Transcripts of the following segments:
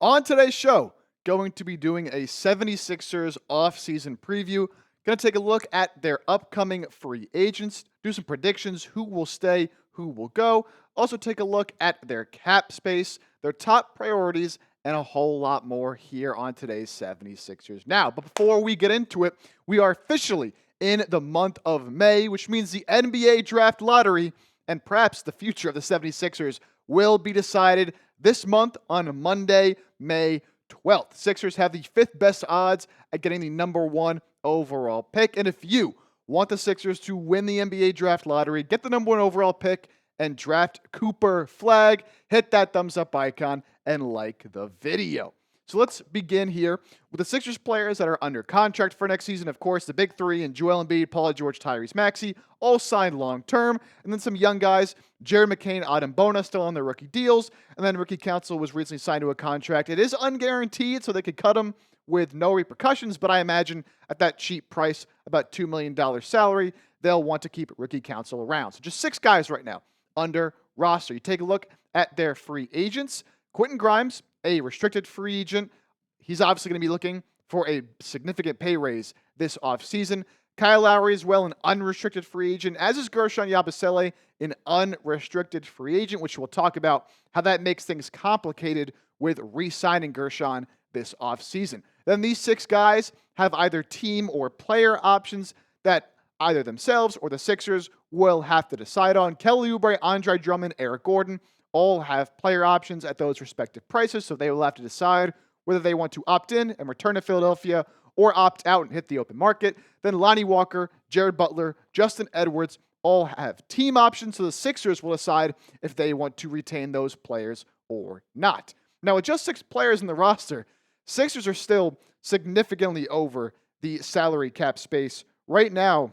On today's show, going to be doing a 76ers offseason preview. Going to take a look at their upcoming free agents, do some predictions, who will stay, who will go. Also take a look at their cap space, their top priorities, and a whole lot more here on today's 76ers. Now, but before we get into it, we are officially in the month of May, which means the NBA draft lottery and perhaps the future of the 76ers will be decided this month on Monday, May 12th. Sixers have the fifth best odds at getting the number one overall pick. And if you want the Sixers to win the NBA draft lottery, get the number one overall pick, and draft Cooper Flag, hit that thumbs up icon and like the video. So let's begin here with the Sixers players that are under contract for next season. Of course, the big three in Joel Embiid, Paul George, Tyrese Maxey, all signed long-term. And then some young guys, Jared McCain, Adem Bona, still on their rookie deals. And then Rookie Council was recently signed to a contract. It is unguaranteed, so they could cut him with no repercussions. But I imagine at that cheap price, about $2 million salary, they'll want to keep Rookie Council around. So just 6 guys right now under roster. You take a look at their free agents. Quentin Grimes, a restricted free agent. He's obviously going to be looking for a significant pay raise this offseason. Kyle Lowry as well, an unrestricted free agent, as is Guerschon Yabusele, an unrestricted free agent, which we'll talk about how that makes things complicated with re-signing Guerschon this offseason. Then these 6 guys have either team or player options that either themselves or the Sixers will have to decide on. Kelly Oubre, Andre Drummond, Eric Gordon all have player options at those respective prices, so they will have to decide whether they want to opt in and return to Philadelphia or opt out and hit the open market. Then Lonnie Walker, Jared Butler, Justin Edwards all have team options, so the Sixers will decide if they want to retain those players or not. Now, with just 6 players in the roster, Sixers are still significantly over the salary cap space. Right now,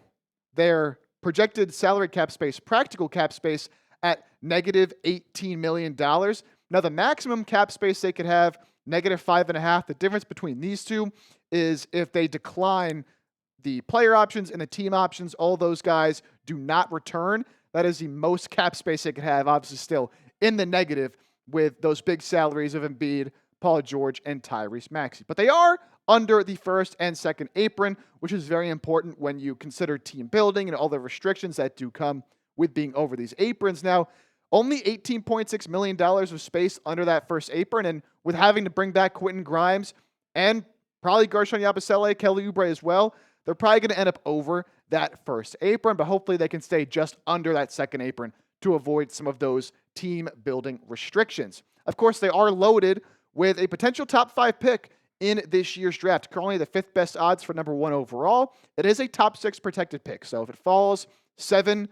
their projected salary cap space, practical cap space, at negative $18 million. Now, the maximum cap space they could have, negative $5.5. The difference between these two is if they decline the player options and the team options, all those guys do not return. That is the most cap space they could have, obviously still in the negative with those big salaries of Embiid, Paul George, and Tyrese Maxey. But they are under the first and second apron, which is very important when you consider team building and all the restrictions that do come with being over these aprons. Now, only $18.6 million of space under that first apron, and with having to bring back Quentin Grimes and probably Guerschon Yabusele, Kelly Oubre as well, they're probably going to end up over that first apron, but hopefully they can stay just under that second apron to avoid some of those team-building restrictions. Of course, they are loaded with a potential top 5 pick in this year's draft. Currently the 5th best odds for number 1 overall. It is a top 6 protected pick, so if it falls 7,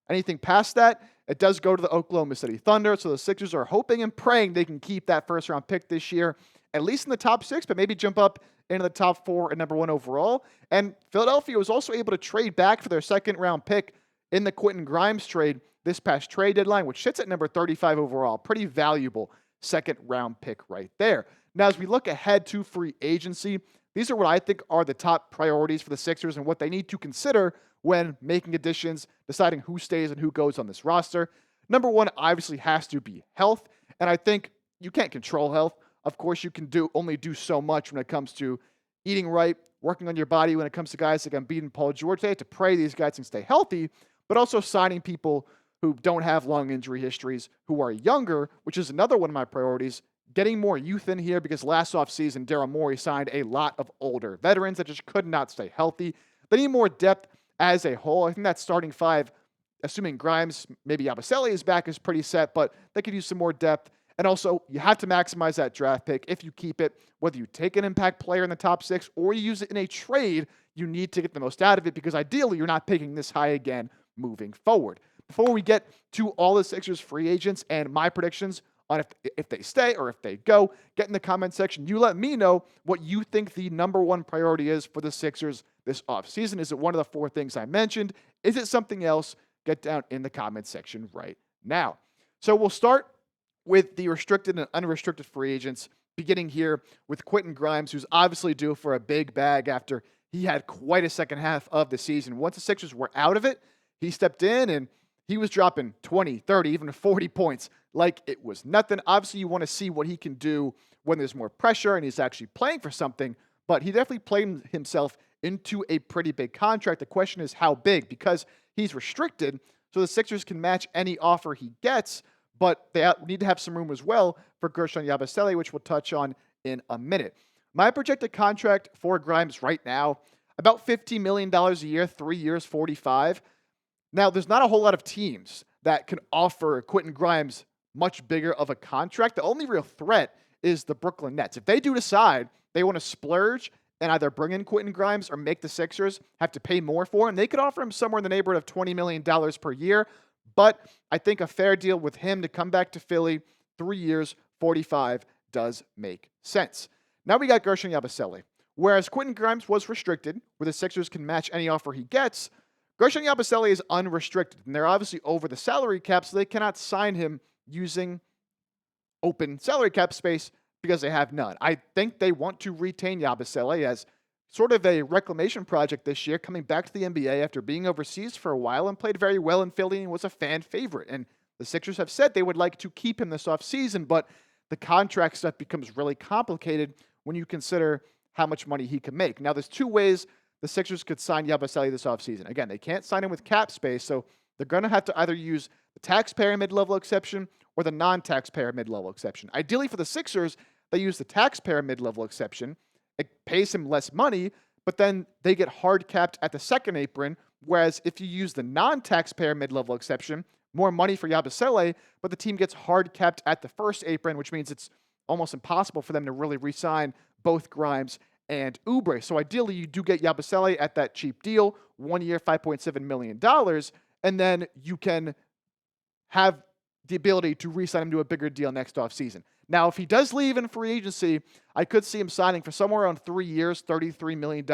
anything past that, it does go to the Oklahoma City Thunder, so the Sixers are hoping and praying they can keep that first-round pick this year, at least in the top 6, but maybe jump up into the top 4 and number 1 overall. And Philadelphia was also able to trade back for their second-round pick in the Quentin Grimes trade this past trade deadline, which sits at number 35 overall. Pretty valuable second-round pick right there. Now, as we look ahead to free agency, these are what I think are the top priorities for the Sixers and what they need to consider when making additions, deciding who stays and who goes on this roster. Number 1 obviously has to be health, and I think you can't control health. Of course, you can only do so much when it comes to eating right, working on your body when it comes to guys like Embiid and Paul George. They have to pray these guys can stay healthy, but also signing people who don't have long injury histories, who are younger, which is another one of my priorities. Getting more youth in here because last offseason, Daryl Morey signed a lot of older veterans that just could not stay healthy. They need more depth as a whole. I think that starting 5, assuming Grimes, maybe Yabusele is back, is pretty set, but they could use some more depth. And also, you have to maximize that draft pick if you keep it. Whether you take an impact player in the top 6 or you use it in a trade, you need to get the most out of it because ideally you're not picking this high again moving forward. Before we get to all the Sixers free agents and my predictions on if they stay or if they go, get in the comment section. You let me know what you think the number 1 priority is for the Sixers this offseason. Is it one of the 4 things I mentioned? Is it something else? Get down in the comment section right now. So we'll start with the restricted and unrestricted free agents, beginning here with Quentin Grimes, who's obviously due for a big bag after he had quite a second half of the season. Once the Sixers were out of it, he stepped in and he was dropping 20, 30, even 40 points like it was nothing. Obviously, you want to see what he can do when there's more pressure and he's actually playing for something, but he definitely played himself into a pretty big contract. The question is how big, because he's restricted, so the Sixers can match any offer he gets, but they need to have some room as well for Guerschon Yabusele, which we'll touch on in a minute. My projected contract for Grimes right now, about $50 million a year, 3 years, 45. Now, there's not a whole lot of teams that can offer Quentin Grimes much bigger of a contract. The only real threat is the Brooklyn Nets. If they do decide they want to splurge and either bring in Quentin Grimes or make the Sixers have to pay more for him, they could offer him somewhere in the neighborhood of $20 million per year. But I think a fair deal with him to come back to Philly, 3 years, 45, does make sense. Now we got Guerschon Yabusele. Whereas Quentin Grimes was restricted, where the Sixers can match any offer he gets, Guerschon Yabusele is unrestricted, and they're obviously over the salary cap, so they cannot sign him using open salary cap space because they have none. I think they want to retain Yabusele as sort of a reclamation project this year, coming back to the NBA after being overseas for a while and played very well in Philly and was a fan favorite. And the Sixers have said they would like to keep him this offseason, but the contract stuff becomes really complicated when you consider how much money he can make. Now, there's two ways the Sixers could sign Yabusele this offseason. Again, they can't sign him with cap space, so they're going to have to either use the taxpayer mid-level exception or the non-taxpayer mid-level exception. Ideally, for the Sixers, they use the taxpayer mid-level exception. It pays him less money, but then they get hard capped at the second apron, whereas if you use the non-taxpayer mid-level exception, more money for Yabusele, but the team gets hard capped at the first apron, which means it's almost impossible for them to really re-sign both Grimes and Oubre. So ideally, you do get Yabusele at that cheap deal, 1 year, $5.7 million, and then you can have the ability to re-sign him to a bigger deal next offseason. Now, if he does leave in free agency, I could see him signing for somewhere around 3 years, $33 million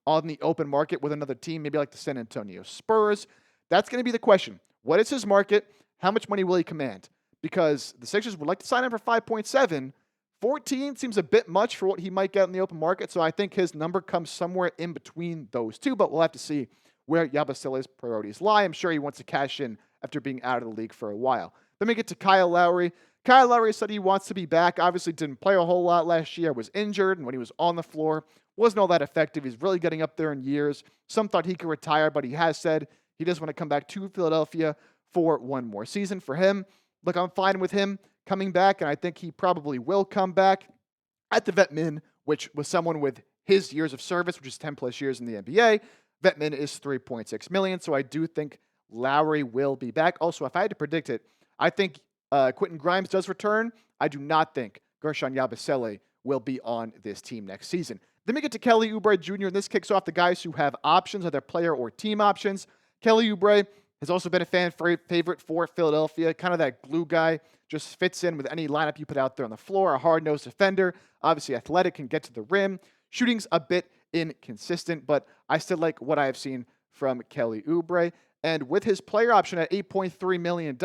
on the open market with another team, maybe like the San Antonio Spurs. That's going to be the question. What is his market? How much money will he command? Because the Sixers would like to sign him for 5.7. 14 seems a bit much for what he might get in the open market, so I think his number comes somewhere in between those two, but we'll have to see where Yabusele's priorities lie. I'm sure he wants to cash in after being out of the league for a while. Then we get to Kyle Lowry. Kyle Lowry said he wants to be back. Obviously didn't play a whole lot last year, was injured, and when he was on the floor, wasn't all that effective. He's really getting up there in years. Some thought he could retire, but he has said he does want to come back to Philadelphia for one more season. For him, look, I'm fine with him coming back, and I think he probably will come back at the vet min, which was someone with his years of service, which is 10 plus years in the NBA. Vet min is $3.6 million, so I do think Lowry will be back. Also, if I had to predict it, I think Quentin Grimes does return. I do not think Guerschon Yabusele will be on this team next season. Then we get to Kelly Oubre Jr., and this kicks off the guys who have options, either player or team options. Kelly Oubre has also been a fan favorite for Philadelphia, kind of that glue guy, just fits in with any lineup you put out there on the floor, a hard-nosed defender, obviously athletic, can get to the rim. Shooting's a bit inconsistent, but I still like what I have seen from Kelly Oubre. And with his player option at $8.3 million,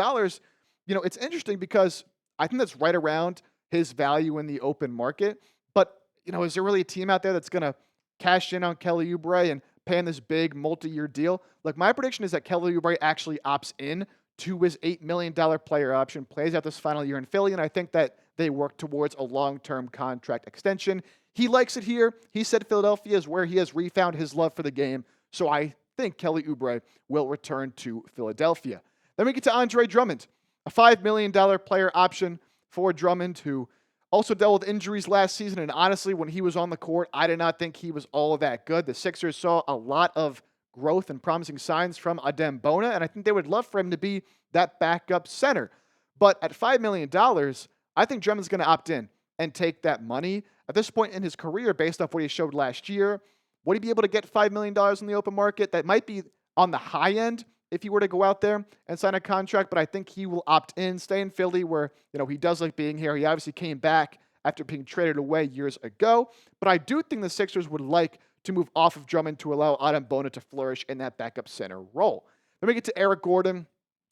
it's interesting because I think that's right around his value in the open market. But, is there really a team out there that's going to cash in on Kelly Oubre and pay him this big multi-year deal? Look, my prediction is that Kelly Oubre actually opts in to his $8 million player option, plays out this final year in Philly, and I think that they work towards a long-term contract extension. He likes it here. He said Philadelphia is where he has refound his love for the game, so I think Kelly Oubre will return to Philadelphia. Then we get to Andre Drummond, a $5 million player option for Drummond, who also dealt with injuries last season, and honestly, when he was on the court, I did not think he was all that good. The Sixers saw a lot of growth and promising signs from Adem Bona, and I think they would love for him to be that backup center. But at $5 million, I think Drummond's going to opt in and take that money. At this point in his career, based off what he showed last year, would he be able to get $5 million in the open market? That might be on the high end if he were to go out there and sign a contract, but I think he will opt in, stay in Philly where, he does like being here. He obviously came back after being traded away years ago, but I do think the Sixers would like to move off of Drummond to allow Adem Bona to flourish in that backup center role. Then we get to Eric Gordon,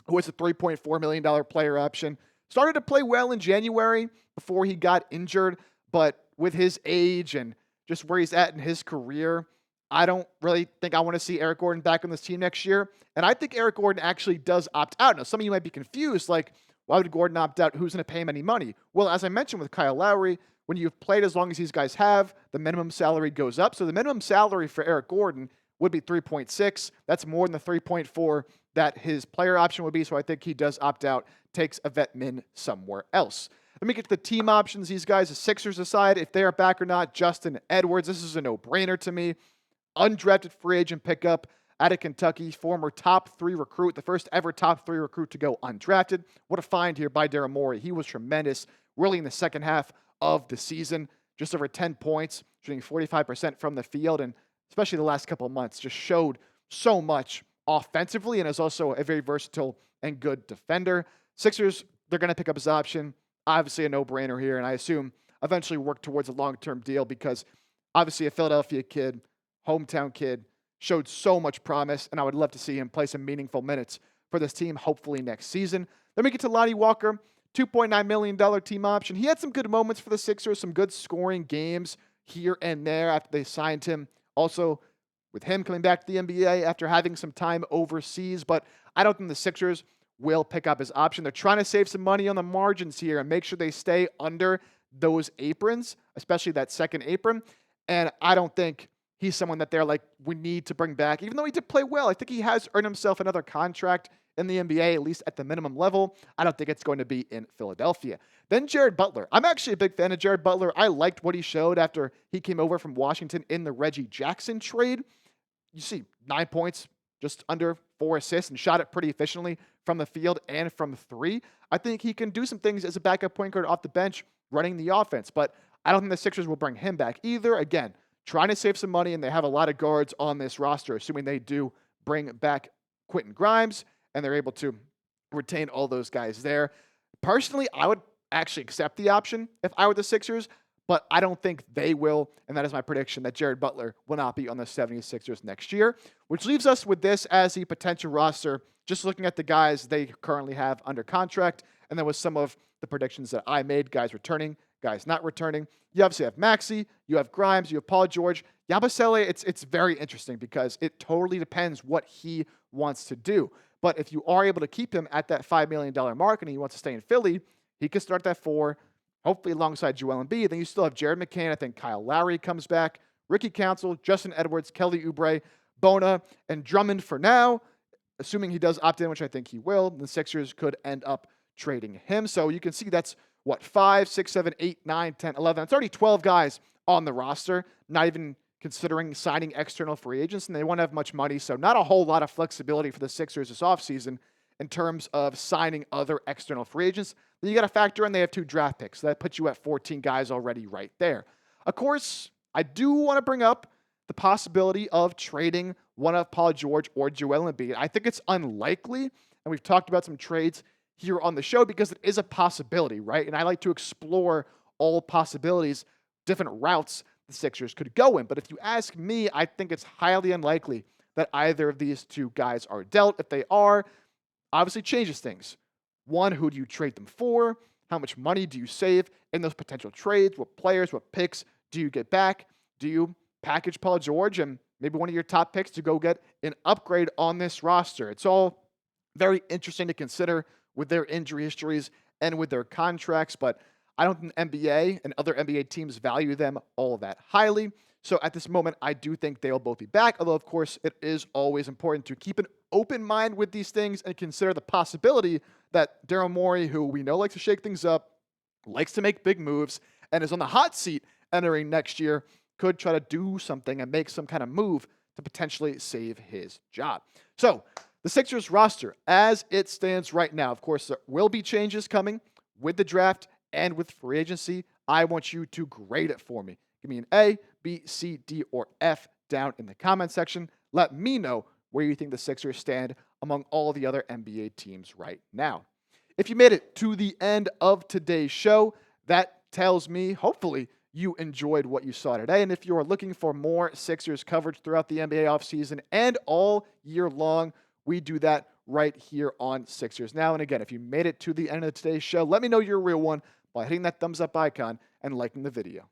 who is a $3.4 million player option. Started to play well in January before he got injured, but with his age and just where he's at in his career, I don't really think I want to see Eric Gordon back on this team next year. And I think Eric Gordon actually does opt out. Now, some of you might be confused, like, why would Gordon opt out? Who's going to pay him any money? Well, as I mentioned with Kyle Lowry, when you've played as long as these guys have, the minimum salary goes up. So the minimum salary for Eric Gordon would be 3.6. That's more than the 3.4 that his player option would be. So I think he does opt out, takes a vet min somewhere else. Let me get to the team options. These guys, the Sixers aside, if they are back or not, Justin Edwards, this is a no-brainer to me. Undrafted free agent pickup out of Kentucky, former top 3 recruit, the first ever top 3 recruit to go undrafted. What a find here by Daryl Morey. He was tremendous, really in the second half of the season. Just over 10 points, shooting 45% from the field, and especially the last couple of months, just showed so much offensively and is also a very versatile and good defender. Sixers, they're going to pick up his option. Obviously a no-brainer here, and I assume eventually work towards a long-term deal because obviously a Philadelphia kid, hometown kid, showed so much promise, and I would love to see him play some meaningful minutes for this team, hopefully next season. Then we get to Lonnie Walker, $2.9 million team option. He had some good moments for the Sixers, some good scoring games here and there after they signed him. Also, with him coming back to the NBA after having some time overseas, but I don't think the Sixers will pick up his option. They're trying to save some money on the margins here and make sure they stay under those aprons, especially that second apron, and I don't think he's someone that they're like, we need to bring back. Even though he did play well, I think he has earned himself another contract in the NBA, at least at the minimum level. I don't think it's going to be in Philadelphia. Then Jared Butler. I'm actually a big fan of Jared Butler. I liked what he showed after he came over from Washington in the Reggie Jackson trade. You see 9 points, just under 4 assists, and shot it pretty efficiently from the field and from 3. I think he can do some things as a backup point guard off the bench running the offense, but I don't think the Sixers will bring him back either. Again, trying to save some money, and they have a lot of guards on this roster, assuming they do bring back Quentin Grimes, and they're able to retain all those guys there. Personally, I would actually accept the option if I were the Sixers, but I don't think they will, and that is my prediction that Jared Butler will not be on the 76ers next year, which leaves us with this as the potential roster, just looking at the guys they currently have under contract, and then with some of the predictions that I made, guys returning, guys not returning. You obviously have Maxey, you have Grimes, you have Paul George. Yabusele, it's very interesting because it totally depends what he wants to do. But if you are able to keep him at that $5 million mark and he wants to stay in Philly, he could start that 4, hopefully alongside Joel Embiid. Then you still have Jared McCain. I think Kyle Lowry comes back, Ricky Council, Justin Edwards, Kelly Oubre, Bona, and Drummond for now. Assuming he does opt in, which I think he will, the Sixers could end up trading him. So you can see that's 5, 6, 7, 8, 9, 10, 11. It's already 12 guys on the roster, not even considering signing external free agents, and they won't have much money, so not a whole lot of flexibility for the Sixers this offseason in terms of signing other external free agents. Then you got to factor in they have 2 draft picks. So that puts you at 14 guys already right there. Of course, I do want to bring up the possibility of trading one of Paul George or Joel Embiid. I think it's unlikely, and we've talked about some trades here on the show because it is a possibility, right? And I like to explore all possibilities, different routes the Sixers could go in. But if you ask me, I think it's highly unlikely that either of these 2 guys are dealt. If they are, obviously changes things. One, who do you trade them for? How much money do you save in those potential trades? What players, what picks do you get back? Do you package Paul George and maybe one of your top picks to go get an upgrade on this roster? It's all very interesting to consider with their injury histories and with their contracts, but I don't think the NBA and other NBA teams value them all that highly. So at this moment, I do think they'll both be back, although, of course, it is always important to keep an open mind with these things and consider the possibility that Daryl Morey, who we know likes to shake things up, likes to make big moves, and is on the hot seat entering next year, could try to do something and make some kind of move to potentially save his job. So the Sixers roster, as it stands right now, of course, there will be changes coming with the draft and with free agency. I want you to grade it for me. Give me an A, B, C, D, or F down in the comment section. Let me know where you think the Sixers stand among all the other NBA teams right now. If you made it to the end of today's show, that tells me, hopefully, you enjoyed what you saw today. And if you are looking for more Sixers coverage throughout the NBA offseason and all year long, we do that right here on Sixers Now. And again, if you made it to the end of today's show, let me know you're a real one by hitting that thumbs up icon and liking the video.